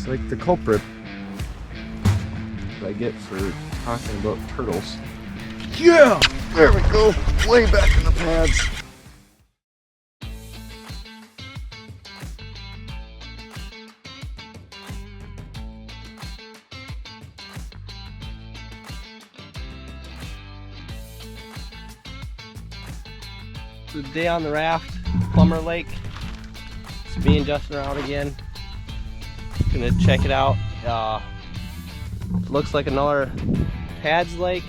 Looks like the culprit that I get for talking about turtles. Yeah! There we go! Way back in the pads. The day on the raft, Plummer Lake. It's me and Justin are out again. Gonna check it out. Looks like another pads lake.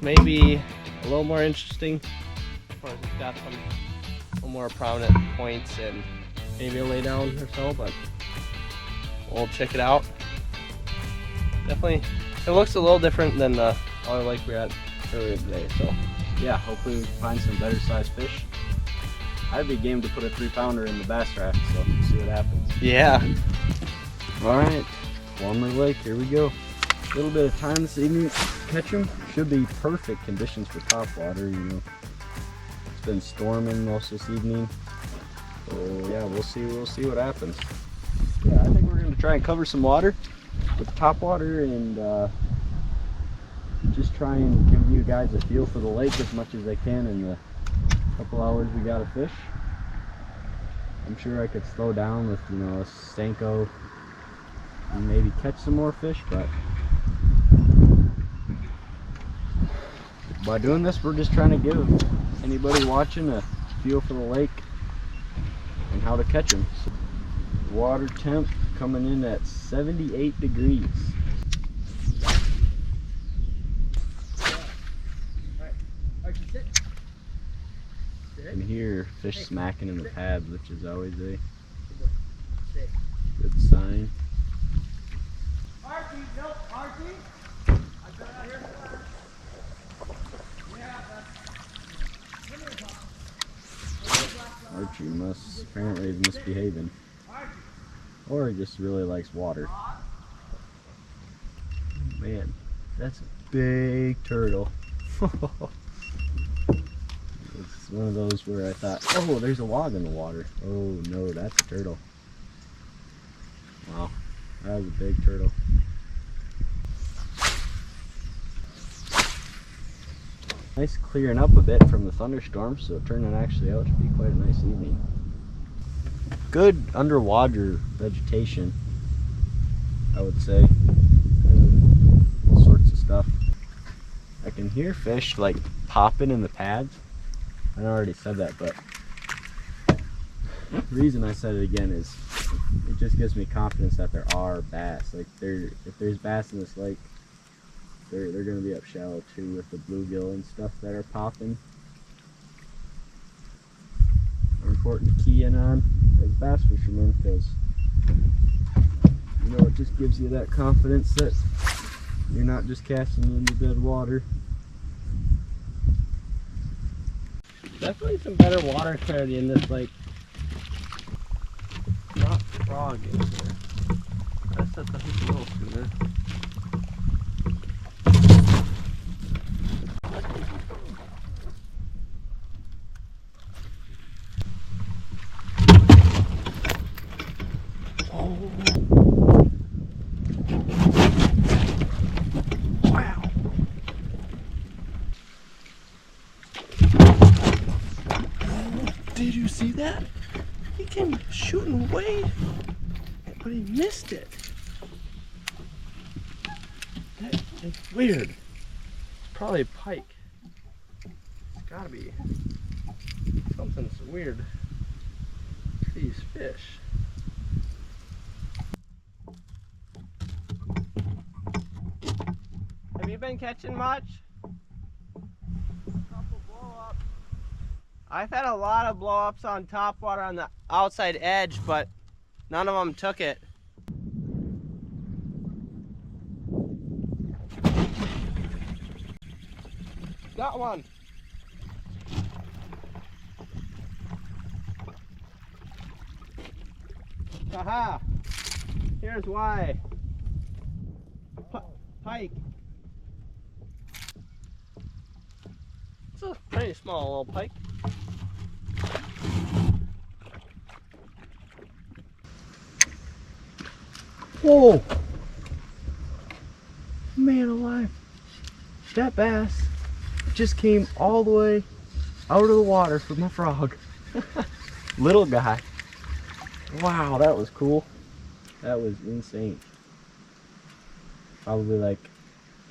Maybe a little more interesting. Of course, it's got some more prominent points and maybe a lay down or so, but we'll check it out. Definitely, it looks a little different than the other lake we were at earlier today. So yeah, hopefully we find some better sized fish. I'd be game to put a 3-pounder in the bass raft, so see what happens. yeah. Alright, Plummer Lake, here we go. A little bit of time this evening to catch them. Should be perfect conditions for topwater, you know. It's been storming most this evening. So yeah, we'll see what happens. Yeah, I think we're gonna try and cover some water with topwater and just try and give you guys a feel for the lake as much as I can in the couple hours we got to fish. I'm sure I could slow down with, you know, a Stanko and maybe catch some more fish, but by doing this we're just trying to give anybody watching a feel for the lake and how to catch them. So, water temp coming in at 78 degrees. You can hear fish smacking in the pads, which is always a good sign. Archie, no, Archie. I've been out here first. Yeah, that's. Archie must apparently is misbehaving, or he just really likes water. Man, that's a big turtle. It's one of those where I thought, oh, there's a log in the water. Oh no, that's a turtle. Wow, that was a big turtle. Nice clearing up a bit from the thunderstorm, so it turned actually out to be quite a nice evening. Good underwater vegetation, I would say. All sorts of stuff. I can hear fish like popping in the pads. I already said that, but the reason I said it again is it just gives me confidence that there are bass. Like if there's bass in this lake, they're gonna be up shallow too with the bluegill and stuff that are popping. More important to key in on as bass fishermen, because you know it just gives you that confidence that you're not just casting into dead water. Definitely some better water clarity in this lake. Not frog in here. That's a little sooner. Did you see that? He came shooting away, but he missed it. It's weird. It's probably a pike. It's gotta be. Something's weird. These fish. Have you been catching much? I've had a lot of blow-ups on topwater on the outside edge, but none of them took it. Got one. Haha. Here's why. Pike. It's a pretty small little pike. Whoa! Man alive. That bass just came all the way out of the water for my frog. Little guy. Wow, that was cool. That was insane. Probably like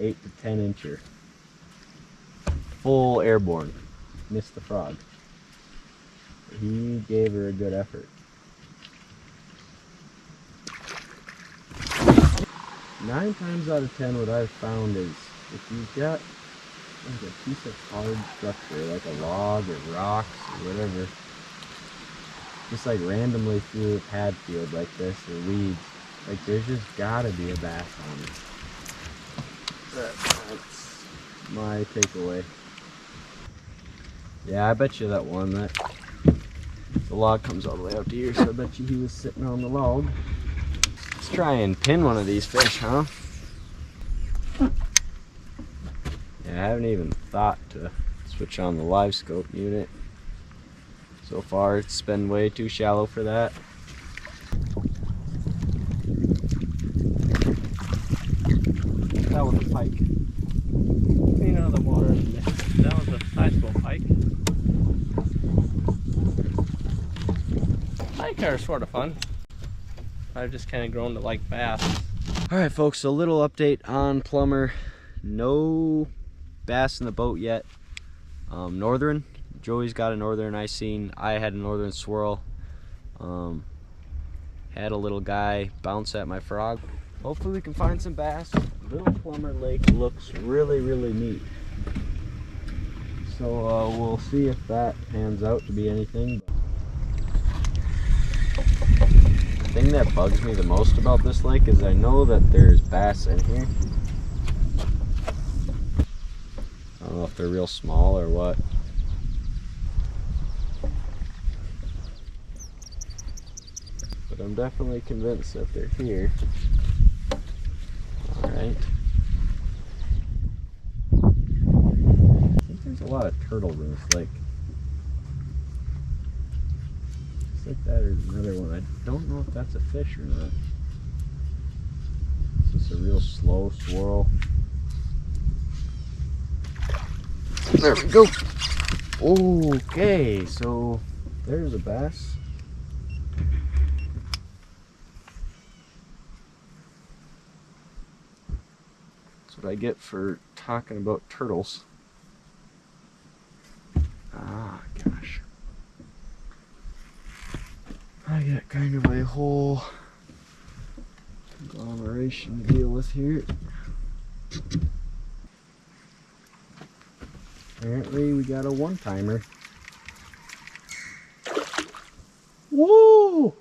8 to 10 incher. Full airborne. Missed the frog. He gave her a good effort. 9 times out of 10 what I've found is if you've got like a piece of hard structure like a log or rocks or whatever, just like randomly through a pad field like this or weeds, like there's just gotta be a bass on it. That's my takeaway. Yeah, I bet you that one, that the log comes all the way out to here, so I bet you he was sitting on the log. Let's try and pin one of these fish, huh? Yeah, I haven't even thought to switch on the live scope unit. So far, it's been way too shallow for that. That was a pike. Clean out of the water. That was a sizable pike. Pike are sort of fun. I've just kind of grown to like bass. Alright folks, so a little update on Plummer. No bass in the boat yet. Northern. Joey's got a northern I seen. I had a northern swirl. Had a little guy bounce at my frog. Hopefully we can find some bass. Little Plummer Lake looks really, really neat. So we'll see if that pans out to be anything. The thing that bugs me the most about this lake is I know that there's bass in here. I don't know if they're real small or what. But I'm definitely convinced that they're here. Alright. I think there's a lot of turtle in this lake. Just like that, there's another one. I don't know if that's a fish or not. It's just a real slow swirl. There we go. Okay, so there's a bass. That's what I get for talking about turtles. Ah, gosh. I got kind of a whole conglomeration to deal with here. Apparently we got a one-timer. Whoa!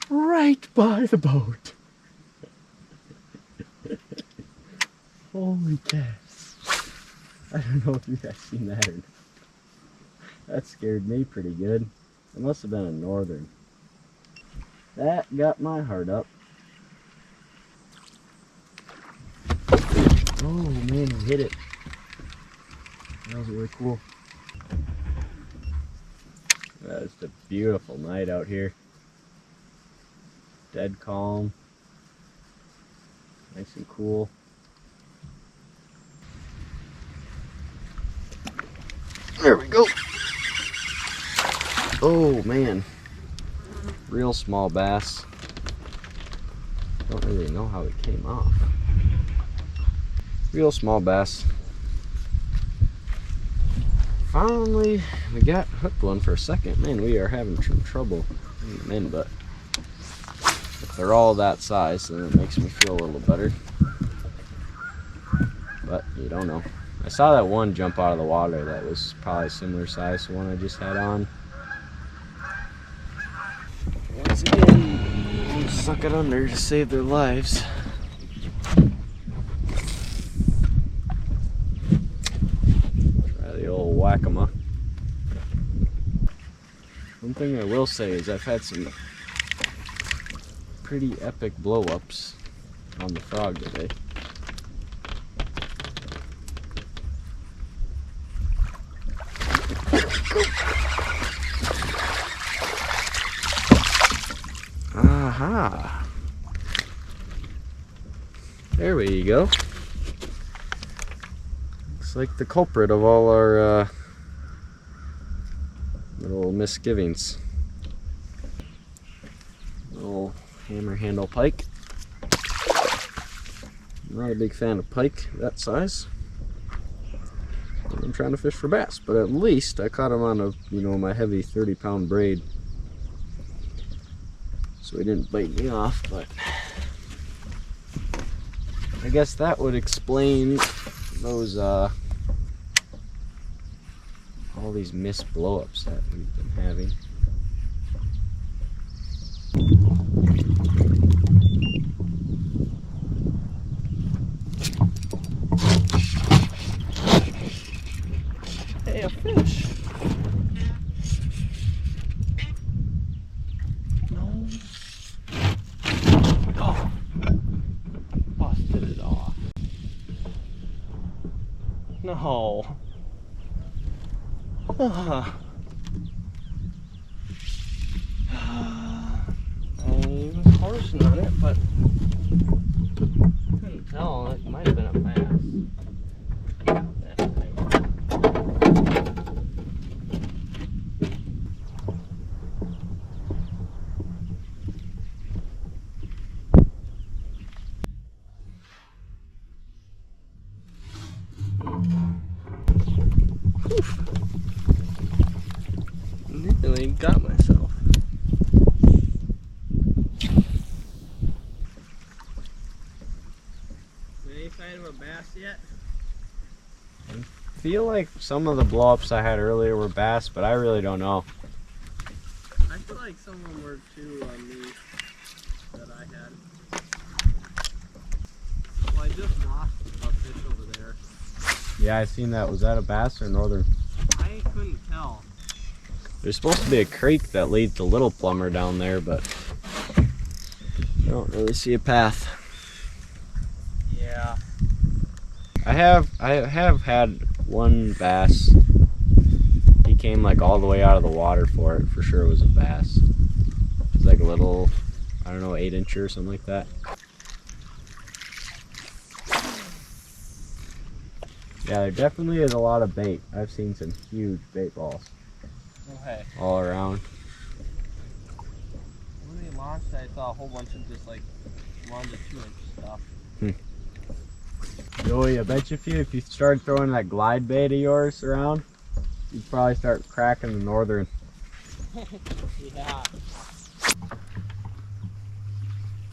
Right by the boat. Holy cats. I don't know if you guys seen that or not. That scared me pretty good. It must have been a northern. That got my heart up. Oh man, he hit it. That was really cool. That is a beautiful night out here. Dead calm. Nice and cool. There we go. Oh man. Real small bass. Don't really know how it came off. Real small bass. Finally, we got hooked one for a second. Man, we are having some trouble getting them in, but if they're all that size, then it makes me feel a little better. But you don't know. I saw that one jump out of the water that was probably similar size to the one I just had on. Once again, suck it under to save their lives. Whack-a-ma. One thing I will say is I've had some pretty epic blow-ups on the frog today. Ah, Aha! There we go. Looks like the culprit of all our little misgivings. Little hammer handle pike. I'm not a big fan of pike that size. I'm trying to fish for bass, but at least I caught him on a, my heavy 30-pound braid. So he didn't bite me off, but I guess that would explain those all these missed blowups that we've been having. Hey, a fish. No. Oh. Busted it off. No. I was horsing on it, but couldn't tell. It might have been a bass. Nearly got myself. Any sign of a bass yet? I feel like some of the blowups I had earlier were bass, but I really don't know. I feel like some of them were too on me that I had. Well, I just lost a fish over there. Yeah, I seen that. Was that a bass or northern? I couldn't tell. There's supposed to be a creek that leads to Little Plummer down there, but I don't really see a path. Yeah. I have had one bass. He came like all the way out of the water for it. For sure it was a bass. It was like a little, I don't know, 8-incher or something like that. Yeah, there definitely is a lot of bait. I've seen some huge bait balls. Okay. All around. When they launched, I saw a whole bunch of just like 1 to 2-inch stuff. Joey, I bet you if you started throwing that glide bait of yours around, you'd probably start cracking the northern. Yeah.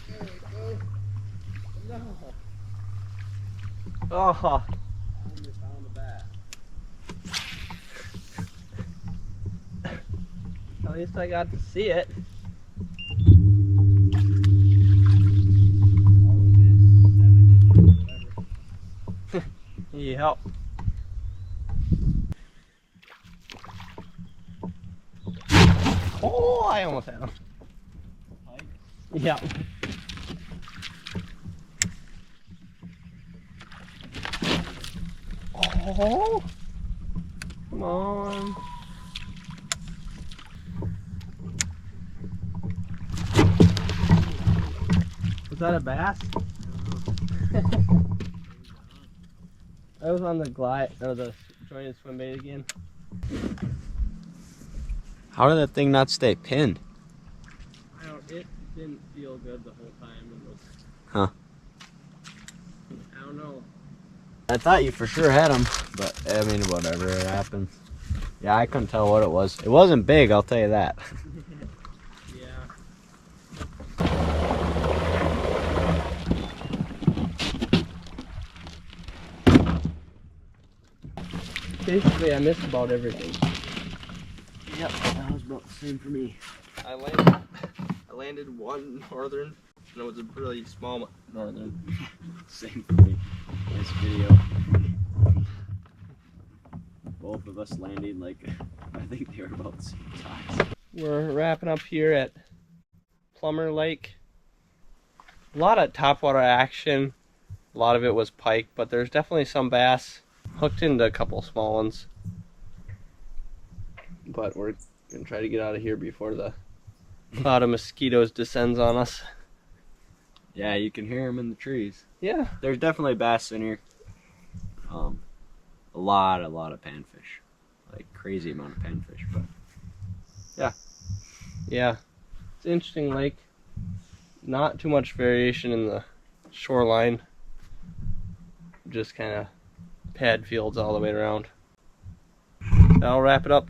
There we go. No. Oh. I just found a bat. At least I got to see it. Yep. Oh, I almost had him. Yep. Oh, come on. Was that a bass? I was on the glide, or the jointed swim bait again. How did that thing not stay pinned? It didn't feel good the whole time. It was, Huh. I don't know. I thought you for sure had him, but I mean, whatever, it happens. Yeah, I couldn't tell what it was. It wasn't big, I'll tell you that. Yeah. Basically, I missed about everything. Yep, that was about the same for me. I landed one northern, and it was a really small northern. Same for me. Nice video. Both of us landing like, I think they were about the same size. We're wrapping up here at Plummer Lake. A lot of topwater action. A lot of it was pike, but there's definitely some bass. Hooked into a couple small ones. But we're gonna try to get out of here before the cloud of mosquitoes descends on us. Yeah, you can hear them in the trees. Yeah. There's definitely bass in here. A lot of panfish. Like crazy amount of panfish, but Yeah. It's an interesting lake. Not too much variation in the shoreline. Just kind of pad fields all the way around. That'll wrap it up.